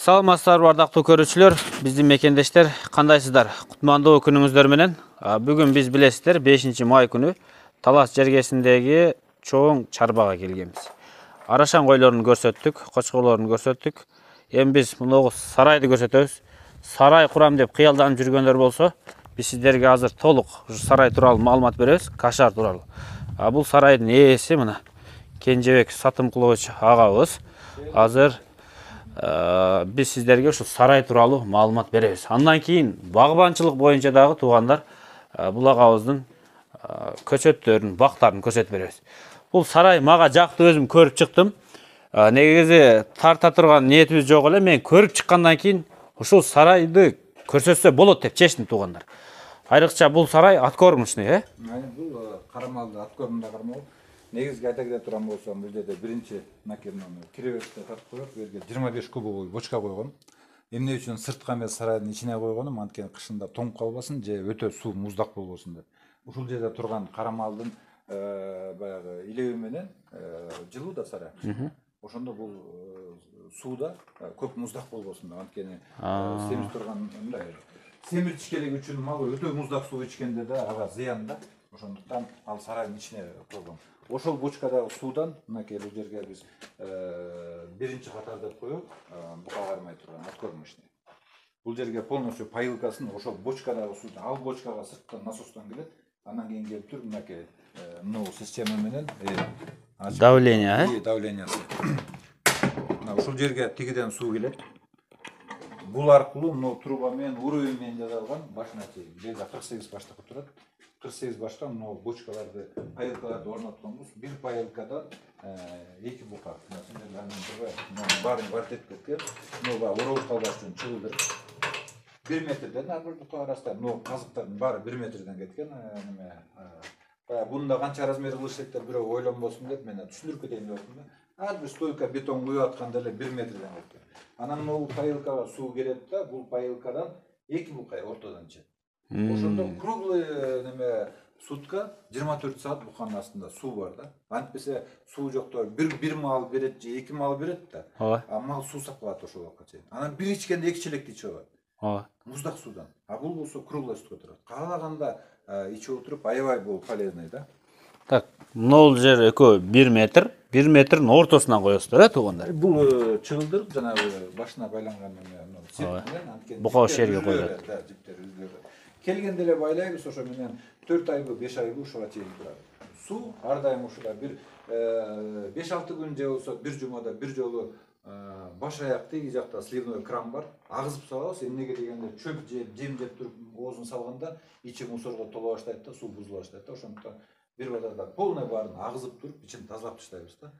Саламатсыздар бардактуу көрүүчүлөр, биздин мекендештер, кандайсыздар? Кутмандуу күнүңүздөр менен. Бүгүн биз билесиздер, 5 май күнү Талас жергесиндеги чоң чарбага келгенбиз. Арашан койлорун көрсөттүк, кочкорлорун көрсөттүк. Эми биз мынагу сарайды көрсөтөбүз. Сарай курам деп кыялданып жүргөндөр болсо, биз сиздерге азыр толук сарай тууралуу маалымат беребиз, Кашар тууралуу. Бул сарайдын ээси мына Кенжебек Сатымкулович агабыз. Азыр биз сиздерге ушу сарай тууралуу маалымат беребиз. Андан кийин багбанчылык боюнча дагы туугандар бул агабыздын көчөттөрүн, бактарын көрсөтүп беребиз. Бул сарай мага жакты, өзүм көрүп чыктым. Негизи тарта турган ниетибиз жок эле. Мен көрүп чыккандан кийин ушул сарайды көрсөтсө болот деп чечтим туугандар. Айрыкча бул сарай аткормушный, Бул карамалды аткормунда кармал. Негизги айта кете турган болсом, бул жерде биринчи накерманы киребеште тартып коюп, бу жерге 25 кубовый бочка койгон. Эмне үчүн сыртка эмес сарайдын ичине койгонум, анткени кышында тоңуп калбасын же өтө суу муздак болбосун деп. Ушул жерде турган карамалдын баягы илеби менен жылуу да сарай. Ошондо бул сууда көп муздак болбосун деп, анткени семиз турган мындай семирчиш керек үчүн мал өтө муздак суу ичкенде да ага зыян да. Ошондуктан ал сарайдын ичине койгон. Ошол бочкадагы суудан мынакей бул жерге биз биринчи катар деп коюп, бука кармай турган аткормушный. Бул жерге полностью поилкасын ошол бочкадагы суудан, ал бочкага сырттан насостон келет. Андан кийин келип туруп мынакей мына система менен давление, давлениясы. Ушул жерге тигиден суу келет. Бул аркылуу мына труба менен уровень менен жасалган башына чейин. Бизде 48 баштыкы турат. 48 башка мына бочкаларды, поилкаларды орнотконбуз. Бир поилкадан эки бука. Баарын квартет кеткен. Мына оролуп калбаш үчүн чыгылдырып 1 метрден ар бир бука арасында мына казыктардын баары 1 метрден кеткен. Бунда канча размер кылышеттер бирөө ойлонбосун деп мен түшүндүрүп кетейин деп атам да. Ар бир стойка бетон куюп атканда эле 1 метрден кеткен. Анан бул поилкага суу келет да, бул поилкадан эки бука ортодон чыгат. Ошондо круглый сутка 24 саат буканын астында суу бар да. Антпесе суу жокто бир мал берет же эки мал берет да. А мал суусап калат ошол убакка чейин. Анан бир ичкенде эки челекти ичип алат. Муздак суудан. А бул болсо круглый сутка турат. Каалаганда ичип отуруп аябай бул полезный да. Так, бул жер экөө 1 метр, 1 метрдин ортосунан коесуздар, туугандар. Бул чыгылдырып жанагы башына байланган менен бука ошол жерге коюлат. Келгенде эле байлайбыз, ошо менен 4 айбы 5 айбы ушуга чейин турат. Суу ар дайым ушуга бир 5-6 күн же болсо бир жумада бир жолу баш аяк тиги жакта сливной кран бар. Агызып салабыз. Эмнеге дегенде чөп жеп, жем жеп туруп оозун салганда ичи мусорго толо баштайт да, суу бузула баштайт да. Ошондуктан бир бадарда полный баарын агызып туруп, ичин тазалап таштайбыз да.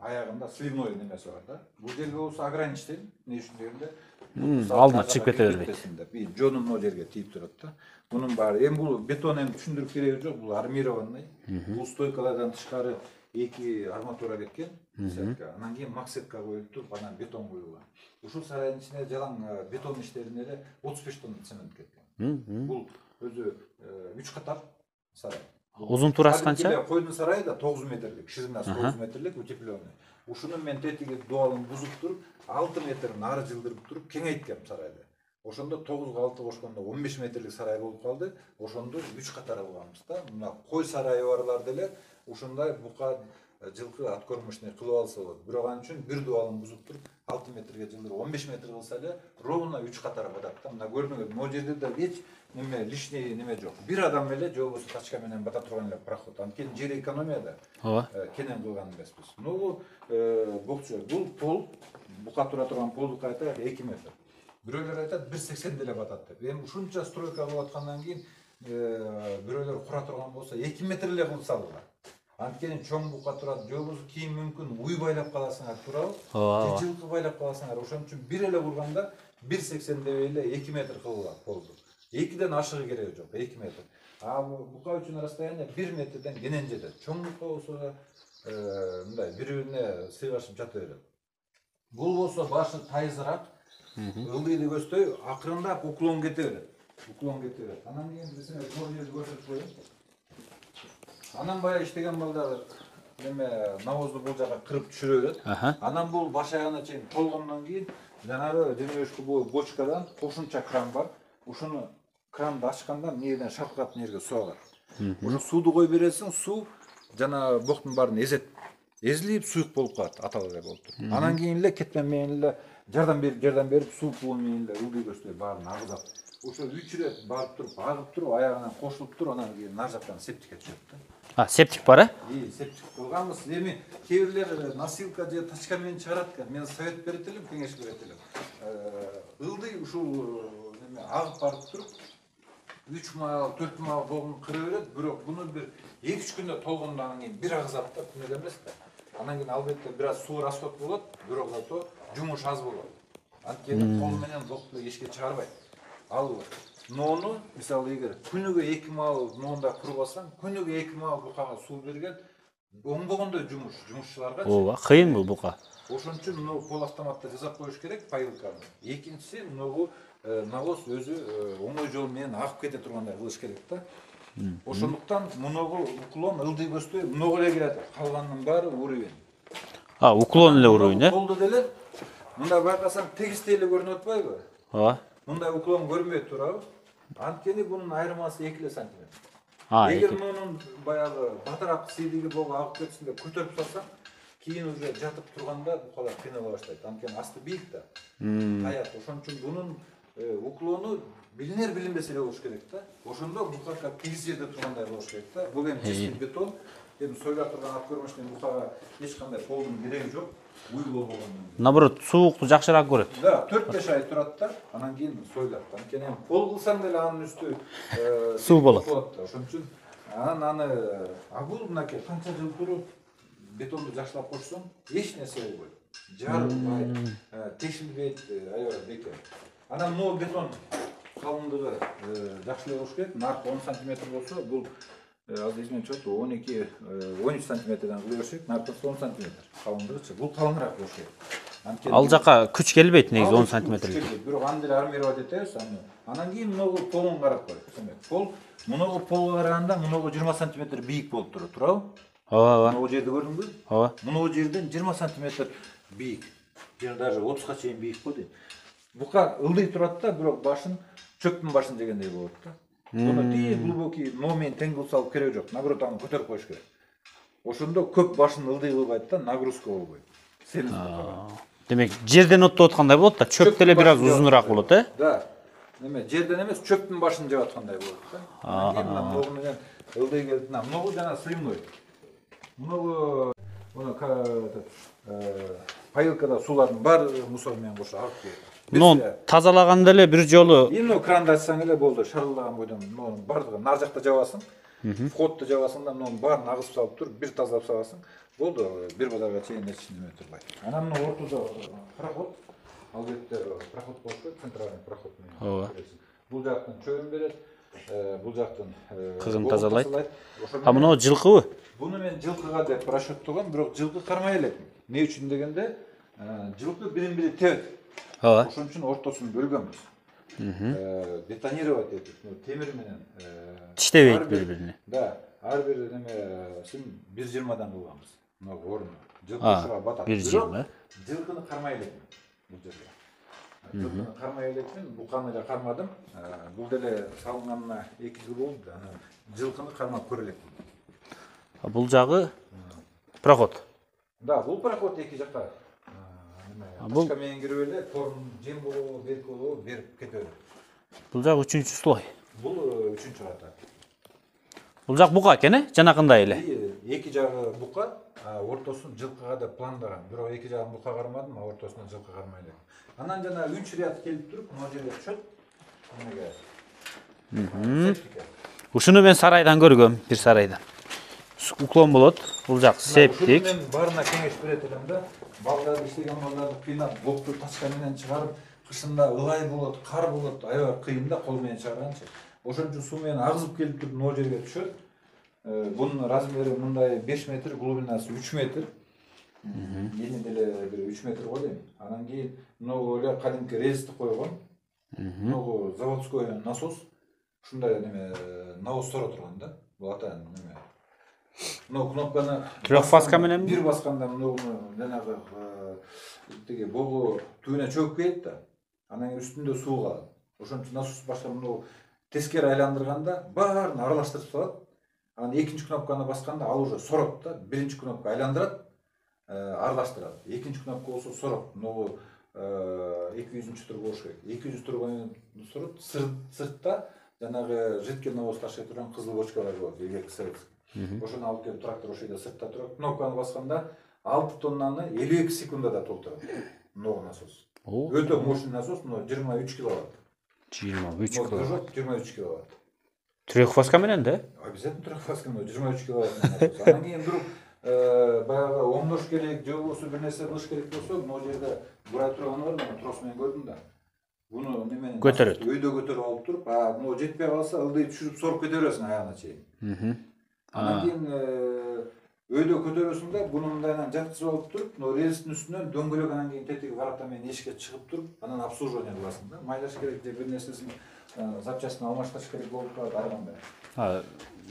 Аягында сливной немеси бар да. Бул жерге болсо ограничитель, эмне үчүн дегенде алдына чыгып кете бербейт. Жону могу жерге тийип турат да. Мунун баары эми бул бетон эми түшүндүрүп кереги жок, бул армированный. Бул стойкалардан тышкары эки арматура кеткен. Анан кийин максетка коюлуп туруп, анан бетон куюлган. Ушул сарайдын ичине жалаң бетон иштерине эле 35 тонна цемент кеткен. Бул өзү 3 катар сарай. Узун турасы канча? Койдун сарайы да 9 метрлик, ширинасы 9 метрлик утепленный. Ушуну мен тетиги дуалын бузуп туруп, 6 метр нары жылдырып туруп кеңейткем сарайды. Ошондо 9 6 кошкондо 15 метрлик сарай болуп калды. Ошондо 3 катар кылганбыз да. Мына кой сарайы барлар деле ушундай бука жылкы аткормушный кылып алса болот. Бирок ал үчүн бир дуалын бузуп туруп 6 метрге жылдырып 15 метр кылса эле ровно 3 катар батат да. Мына көрдүңүз, могу жерде да эч неме лишний неме жок. Бир адам эле же болбосо тачка менен бата турган эле проход. Анткени жер экономияда кенен кылган эмеспиз. Бул бокчу, бул пол бука тура турган полдук айтат 2 метр. Бирөөлөр айтат 1,80 деле батат деп. Эми ушунча стройка кылып аткандан кийин бирөөлөр кура турган болсо 2 метр эле кылып салгыла. Анткени чоң бука турат, же болбосо кийин мүмкүн уй байлап каласыңар туурабы? Же жылкы байлап каласыңар. Ошон үчүн бир эле курганда 1,80 деп эле 2 метр кылгыла полду. 2ден ашыгы кереги жок, 2 метр. А бука үчүн расстояние 1 метрден кенен жетет. Чоң бука болсо мындай бири-бирине сыйгашып жата берет. Бул болсо башы тайзыраак, ылдыйды көздөй акырындап уклон кете берет. Анан кийин бизге жол жерди көрсөтүп коеюн. Анан баягы иштеген балдар неме навозду бул жака кырып түшүрө берет. Анан бул баш аягына чейин толгондон кийин жанагы демешки бул бочкадан кошумча кран бар. Ушуну кранды ачканда мынерден шалкалап мына жерге суу агат. Ушу сууду кой бересиң, суу жана боктун баарын эзет. Ezilip suyuk bolup kalat, atalıday bolup dur. Anan keyin эле кетмен менен эле жардам берип, суу буун менен эле ылдый көздөй баарын агызап. Ошо 3 рет барып туруп, агып туруп, аягынан кошулуп туруп, анан кийин нар жактан септикке түшөт да. Септик бар, Септик кылганбыз. Эми кээ бирлер носилка же тачка менен чыгарат экен. Мен совет берет элем, кеңеш берет элем. Ылдый ушул агып барып туруп 3 мал, 4 мал болгон кыра берет, бирок буну бир 2-3 күндө толгондон кийин бир агызап да, күнөдө эмес да. Анан кийин албетте бир аз суу расход болот, бирок зато жумуш аз болот. Анткени кол менен бокту эчке чыгарбайт. Ал нону, мисалы эгер күнүгө 2 мал нонда курбасаң, күнүгө 2 мал букага суу берген оңбогондой жумушчуларга. Ооба, кыйын бул бука. Ошон үчүн муну пол автоматта жасап коюш керек, пайылканы. Экинчиси, муну навоз өзү оңой жол менен агып кете тургандай кылыш керек да. Ошондуктан мунугу уклон ылдый көздөй мунугу эле келет. Калганынын баары уровень. Уклон эле уровень, Колду деле мында байкасаң тегистей эле көрүнүп атпайбы? Ооба. Мындай уклон көрүнбөй турабы? Анткени бунун айырмасы 2 сантиметр. Эгер мунун баягы батыраак сийдиги бого агып кетсин деп көтөрүп салсаң, кийин уже жатып турганда букалар кыйнала баштайт. Анткени асты бийик да. Таяк. Ошон үчүн бунун уклону билинер-билинбес эле болуш керек да. Ошондо букага тегиз жерде тургандай болуш керек да. Бул эми чистый бетон. Эми сойлап турган ат көрмөштөн букага эч кандай полдун кереги жок. Уй болгондон. Наоборот, суукту жакшыраак көрөт. Да, 4-5 ай турат да, анан кийин сойлап. Анткени пол кылсаң деле анын үстү суу болот. Ошон үчүн анан аны бул мынакей канча жыл туруп бетонду жакшылап кошсоң, эч нерсе болбойт. Жарылбайт, тешилбейт, аябай бекер. Анан могу бетон калыңдыгы жакшылап болуш керек. Наркы 10 сантиметр болсо, бул аз измен чөтү 12-13 сантиметрден кыла бериш керек. Наркысы 10 сантиметр калыңдыгычы. Бул калыңыраак болуш керек. Ал жака күч келбейт негизи 10 сантиметр. Бирок аны деле армировать этебиз аны. Анан кийин мунугу полун карап кой. Пол мунугу полго караганда мунугу 20 сантиметр бийик болуп турат, туурабы? Ооба. Мунугу жерди көрдүңбү? Ооба. Мунугу жерден 20 сантиметр бийик. Жана даже 30га чейин бийик го дейт. Бука ылдый турат да, бирок башын чөптүн башын жегендей болот да. Буну тие глубокий но менен тең кылып салып кереги жок. Наоборот, аны көтөрүп коюш керек. Ошондо көп башын ылдый кылбайт да, нагрузка болбойт. Семиз букага. Демек, жерден оттоп аткандай болот да, чөп деле бир аз узунураак болот, Да. Неме, жерден эмес, чөптүн башын жеп аткандай болот да. Анан кийин могу менен ылдый келип, могу жана сыймой. Могу пайылкада суулардын баары мусор менен кошо агып келет. Муну тазалаганда эле бир жолу Эми кранды ачсаң эле болду, шарылдаган бойдон мунун бардыгы нар жакта жабасың, входду жабасың да мунун баарын агызып салып туруп, бир тазалап саласың. Болду, бир базарга чейин эч неме турбайт. Анан муну ортодо проход, албетте проход болуш керек, центральный проход менен. Ооба. Бул жактан чөйрүн берет, бул жактан кыгын тазалайт. Муну жылкыбы? Буну мен жылкыга деп расчеттогом, бирок жылкы кармай элек. Эмне үчүн дегенде, жылкы бирин-бири тебет. Ооба. Ошон үчүн ортосун бөлгөнбүз. Бетонировать этип, темир менен тиштебейт бири-бирине. Да, ар бир немесин 1.20дан кылганбыз. Мына орну. Жылкышыга батат. 1.20. Жылкыны кармай элекмин бул жерде. Жылкыны кармай элекмин, буканы эле кармадым. Бул деле салынганына 2 жыл болду. Анан жылкыны кармап көрө элекмин. Бул жагы проход. Да, бул проход эки жакка. Тачка менен кирип эле, торун жем болобу, берки болобу, берип кете берет. Бул жак 3-чү слой. Бул 3-чү ката. Бул жак бука экен, жанакындай эле. Эки жагы бука, ортосун жылкыга деп пландаган. Бирок эки жагын бука кармадым, ортосуна жылкы кармай элек. Анан жана 3 ряд келип туруп, могу жерге түшөт. Эмеге? Ушуну мен сарайдан көргөм, бир сарайдан. Уклон болот, бул жак септик. Мен баарына кеңеш берет элем да. Балдарды иштеген балдарды кыйнап, бокту тачка менен чыгарып, кышында ылай болот, кар болот, аябай кыйын да кол менен чыгарганчы. Ошон үчүн суу менен агызып келип туруп, могу жерге түшөт. Бунун размери мындай 5 метр, глубинасы 3 метр. Ени деле бир 3 метр го дейм. Анан кийин могу эле кадимки резди койгон. Могу заводской насос. Ушундай неме навоз сора турган да. Бул атайын неме. Мына кнопканы Трехфазка менен бир басканда муну жанагы тиги богу түбүнө чөгүп кетет да. Анан кийин үстүндө суу калат. Ошон үчүн насос башка муну тескери айландырганда баарын аралаштырып салат. Анан экинчи кнопканы басканда ал уже сорот да. Биринчи кнопка айландырат, аралаштырат. Экинчи кнопка болсо сорот. Муну 200-чү тур болуш керек. 200 турган сорот сыртта жанагы жидкий навоз ташый турган кызыл бочкалар болот, илгерки советский. Ошону алып келип трактор ошол жерде сыртта турат. Кнопканы басканда 6 тоннаны 52 секундада толтурат. Мына насос. Өтө мощный насос, мына 23 киловатт. 23 киловатт. 23 киловатт. Трехфазка менен да? Обязательно трехфазка, 23 киловатт насос. Анан кийин вдруг баягы оңдош керек, же болбосо бир нерсе кылыш керек болсо, мына жерде бурай турганы бар, мен трос менен көрдүм да. Буну неменен көтөрөт. Өйдө көтөрүп алып туруп, мына жетпей калса, ылдый түшүрүп соруп кете бересиң аягына чейин. Анан кийин өйдө көтөрөсүң да, буну мындайынан жаткызып алып туруп, мына рельстин үстүнөн дөңгөлөк анан кийин тетиги ворота менен эшикке чыгып туруп, анан обслуживание кыласың да. Майлаш керек же бир нерсесин запчастын алмаштырыш керек болуп калат ар кандай.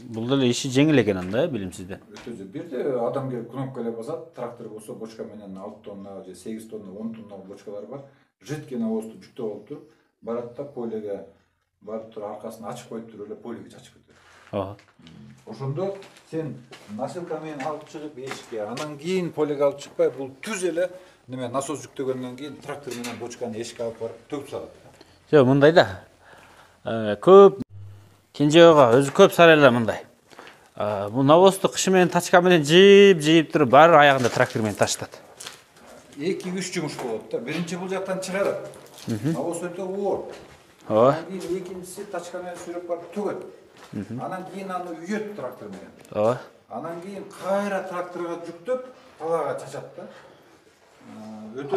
Бул деле иши жеңил экен анда, билимсизде. Өтө бир де адам келип кнопка эле басат, трактор болсо бочка менен 6 тонна же 8 тонна, 10 тонна бочкалар бар. Жидкий навозду жүктөп алып туруп, барат да полеге барып туруп аркасын ачып коюп туруп эле полеге чачып кетет. Ошондо сен носилка менен алып чыгып эшикке, анан кийин полеге алып чыкпай, бул түз эле неме насос жүктөгөндөн кийин трактор менен бочканы эшикке алып барып төгүп салат. Жок, мындай да. Көп Кенжебайга өзү көп сарайлар мындай. Бул навозду кышы менен тачка менен жийип туруп, баары аягында трактор менен таштат. 2-3 жумуш болот да. Биринчи бул жактан чыгарат. Навоз өтө оор. Ооба. Анан кийин экинчиси тачка менен сүйрөп барып төгөт. Анан кийин аны үйөт трактор менен. Ооба. Анан кийин кайра тракторго жүктөп, талаага чачат да.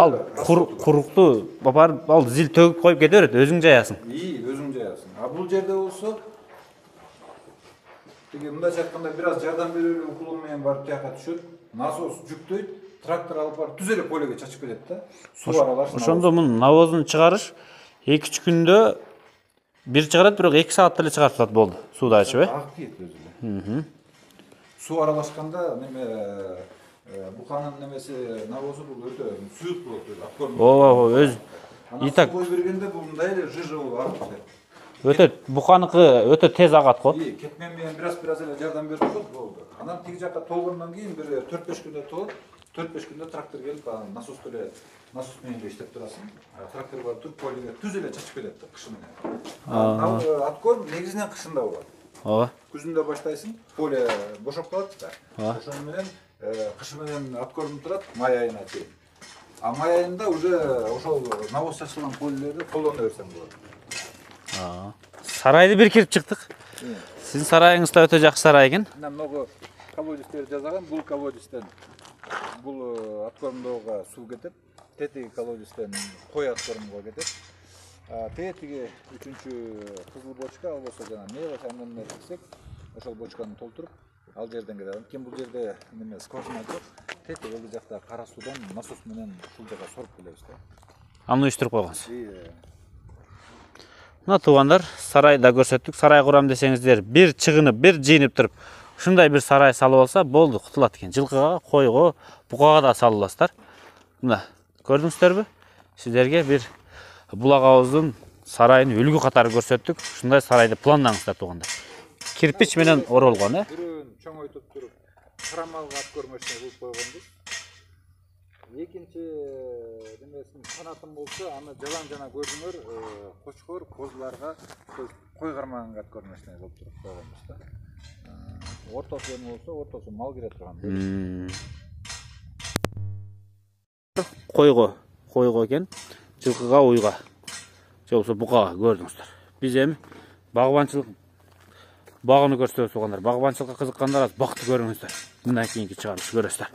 Ал курукту барып ал зил төгүп коюп кете берет, өзүң жаясың. Өзүң жаясың. Бул жерде болсо тиги мындайча айтканда бир аз жардам берүүлүү уклон менен барып тияка түшөт. Насос жүктөйт, трактор алып барып түз эле полеге чачып кетет да. Суу аралаш. Ошондо мунун навозун чыгарыш 2-3 күндө бир чыгарат, бирок 2 саатта эле чыгарып салат болду. Сууда ачып, Агып кетет өзү эле. Суу аралашканда неме буканын немеси навозу бул өтө сүйүк болот. Ооба, өз Итак. Суу бергенде бул мындай эле жыжы болуп агып кетет. Өтө буканыкы өтө тез агат го. Кетмен менен бир аз эле жардам берип коет болду. Анан тиги жакка толгондон кийин бир 4-5 күндө толот. 4-5 күндө трактор келип, насосту эле насос менен иштеп турасың. Трактор бар туруп полеге түз эле чачып кетет да кышы менен. Откорм негизинен кышында болот. Ооба. Күзүндө баштайсың, поле бошоп калат да. Ошону менен кышы менен откорм турат май айына чейин. Май айында уже ошол навоз чачылган полелерди колдоно берсең болот. Сарайды бир кирип чыктык. Сиздин сарайыңыз да өтө жакшы сарай экен. Мына много колодецтер жасаган. Бул колодецтен бул откормдоого суу кетет. Тетиги колодецтен кой откормго кетет. Тетиги 3-чү кызыл бочка, ал болсо жана мелочь андан кетсек, ошол бочканы толтуруп ал жерден кетет. Ким бул жерде неме скважина жок. Тетиги ылдый жакта кара суудан насос менен ушул жака соруп келебиз да. Аны уюштуруп койгонсуз. Мына туугандар, сарайда көрсөттүк. Сарай курам десеңиздер, бир чыгынып, бир жыйынып туруп, ушундай бир сарай салып алса, болду, кутулат экен. Жылкыга, койго, букага да сала аласыздар. Мына, көрдүңүздөрбү? Сиздерге бир булак абыздын сарайын үлгү катары көрсөттүк. Ушундай сарайды пландаңыздар туугандар. Кирпич менен оролгон, Бирөөнү чоңойтуп туруп, карамалга откормочный кылып койгонбуз. Экинчи немесин канатын болсо, аны жалаң жана көрдүңөр, кочкор, козуларга, кой кармаганга откормочный кылып туруп койгонбуз да. Ортосу эме болсо, ортосу мал кире турган. Койго экен, жылкыга, уйга, же болбосо букага көрдүңүздөр. Биз эми багбанчылык багыны көрсөтөбүз туугандар. Багбанчылыкка кызыккандар бакты көрүңүздөр. Мындан кийинки чыгарышты көрөсүздөр.